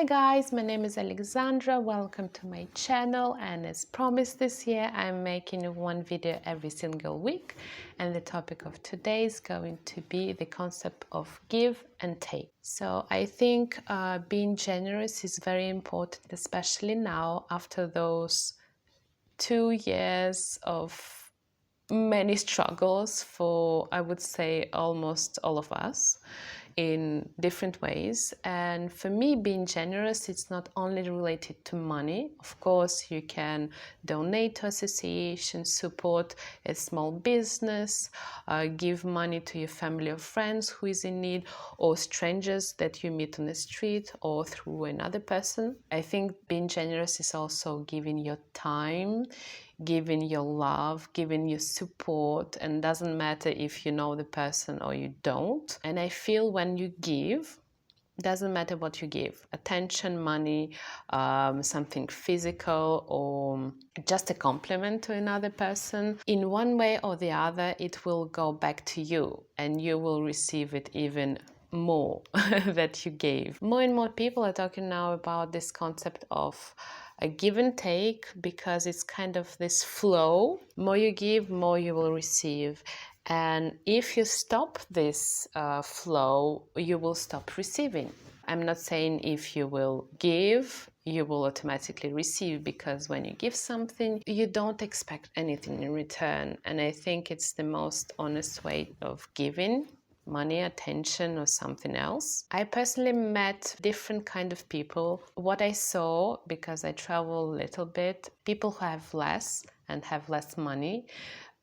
Hi guys, my name is Alexandra. Welcome to my channel, and as promised this year I'm making one video every single week, and the topic of today is going to be the concept of give and take. So I think being generous is very important, especially now after those 2 years of many struggles for, I would say, almost all of us in different ways. And for me, being generous, it's not only related to money. Of course, you can donate to associations, support a small business, give money to your family or friends who is in need, or strangers that you meet on the street or through another person. I think being generous is also giving your time, giving your love, giving your support, and doesn't matter if you know the person or you don't. And I feel when you give, doesn't matter what you give, attention, money, something physical, or just a compliment to another person, in one way or the other it will go back to you and you will receive it even more that you gave. More and more people are talking now about this concept of a give and take, because it's kind of this flow. More you give, more you will receive. And if you stop this flow, you will stop receiving. I'm not saying if you will give, you will automatically receive, because when you give something, you don't expect anything in return. And I think it's the most honest way of giving money, attention, or something else. I personally met different kind of people. What I saw, because I travel a little bit, people who have less and have less money,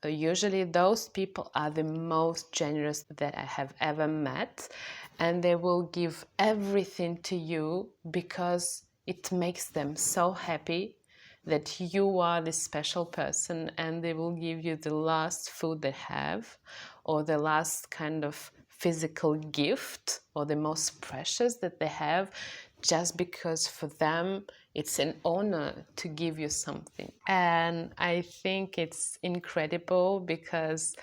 usually those people are the most generous that I have ever met, and they will give everything to you because it makes them so happy that you are this special person, and they will give you the last food they have, or the last kind of physical gift, or the most precious that they have, just because for them it's an honor to give you something. And I think it's incredible, because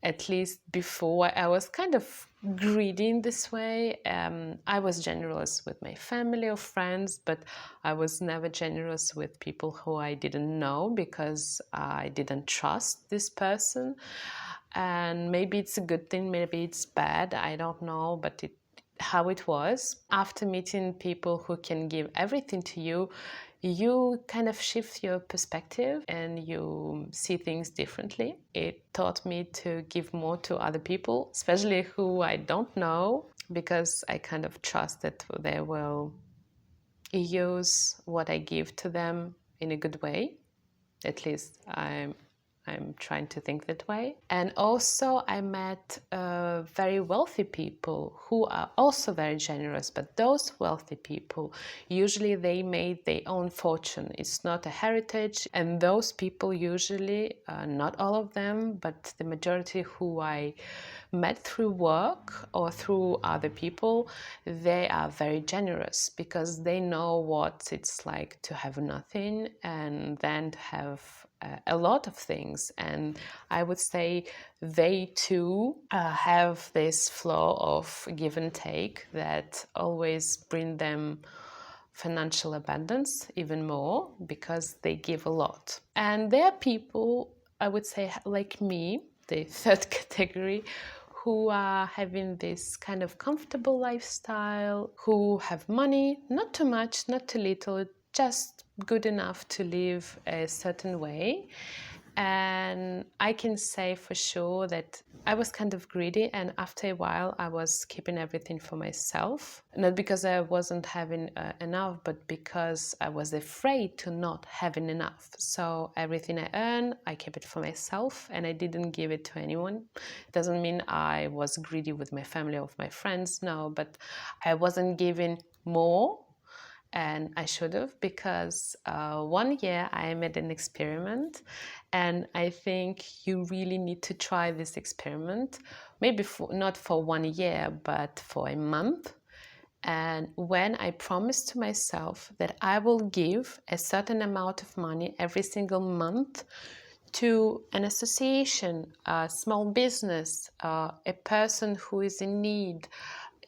at least before I was kind of greedy in this way. I was generous with my family or friends, but I was never generous with people who I didn't know, because I didn't trust this person. And maybe it's a good thing, maybe it's bad, I don't know, but how it was. After meeting people who can give everything to you, you kind of shift your perspective and you see things differently. It taught me to give more to other people, especially who I don't know, because I kind of trust that they will use what I give to them in a good way. At least I'm trying to think that way. And also I met very wealthy people who are also very generous, but those wealthy people, usually they made their own fortune. It's not a heritage. And those people usually, not all of them, but the majority who I met through work or through other people, they are very generous, because they know what it's like to have nothing and then to have a lot of things. And I would say they too have this flow of give and take that always bring them financial abundance even more, because they give a lot. And there are people, I would say, like me, the third category, who are having this kind of comfortable lifestyle, who have money, not too much, not too little, just good enough to live a certain way. And I can say for sure that I was kind of greedy, and after a while I was keeping everything for myself. Not because I wasn't having enough, but because I was afraid to not having enough. So everything I earned, I kept it for myself and I didn't give it to anyone. It doesn't mean I was greedy with my family or with my friends, no, but I wasn't giving more. And I should have, because one year I made an experiment, and I think you really need to try this experiment, maybe not for 1 year, but for a month. And when I promised to myself that I will give a certain amount of money every single month to an association, a small business, a person who is in need,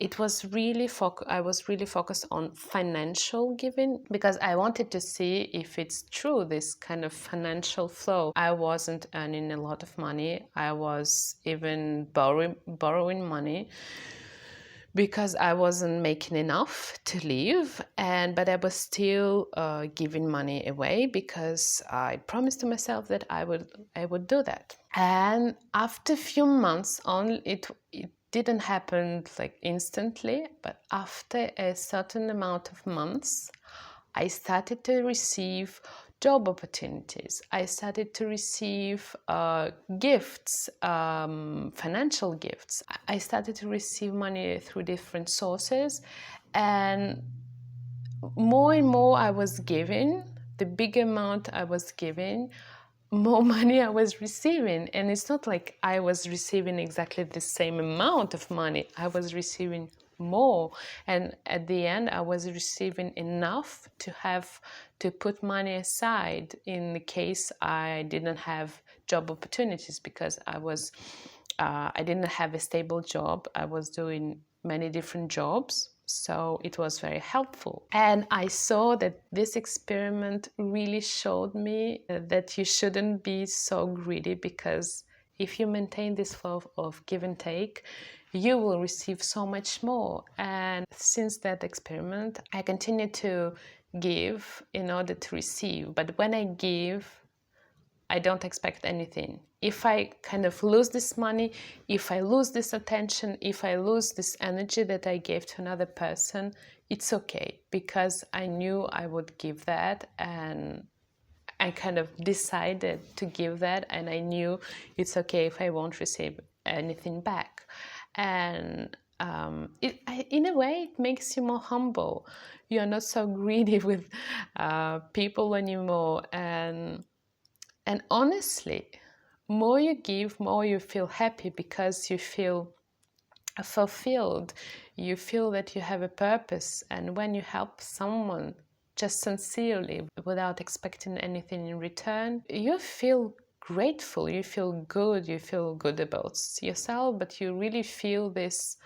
it was really I was really focused on financial giving because I wanted to see if it's true, this kind of financial flow. I wasn't earning a lot of money. I was even borrowing money because I wasn't making enough to live, but I was still giving money away because I promised to myself that I would do that. And after a few months on, it didn't happen like instantly, but after a certain amount of months, I started to receive job opportunities. I started to receive gifts, financial gifts. I started to receive money through different sources, and more I was giving, the bigger amount I was giving, more money I was receiving. And it's not like I was receiving exactly the same amount of money. I was receiving more, and at the end I was receiving enough to have to put money aside in the case I didn't have job opportunities, because I didn't have a stable job. I was doing many different jobs, so it was very helpful. And I saw that this experiment really showed me that you shouldn't be so greedy, because if you maintain this flow of give and take, you will receive so much more. And since that experiment, I continue to give in order to receive. But when I give, I don't expect anything. If I kind of lose this money, if I lose this attention, if I lose this energy that I gave to another person, it's okay, because I knew I would give that, and I kind of decided to give that, and I knew it's okay if I won't receive anything back. And in a way, it makes you more humble. You're not so greedy with people anymore. And honestly, more you give, more you feel happy, because you feel fulfilled. You feel that you have a purpose. And when you help someone just sincerely, without expecting anything in return, you feel grateful, you feel good about yourself, but you really feel this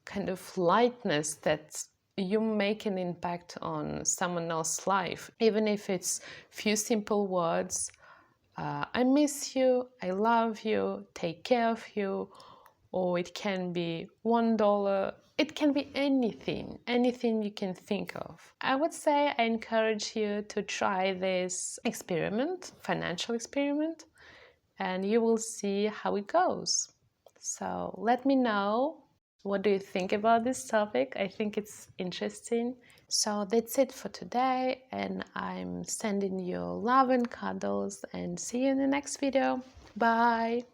kind of lightness that you make an impact on someone else's life, even if it's few simple words. I miss you, I love you, take care of you, or it can be $1, it can be anything you can think of. I would say I encourage you to try this experiment, financial experiment, and you will see how it goes. So let me know, what do you think about this topic? I think it's interesting. So that's it for today, and I'm sending you love and cuddles, and see you in the next video. Bye!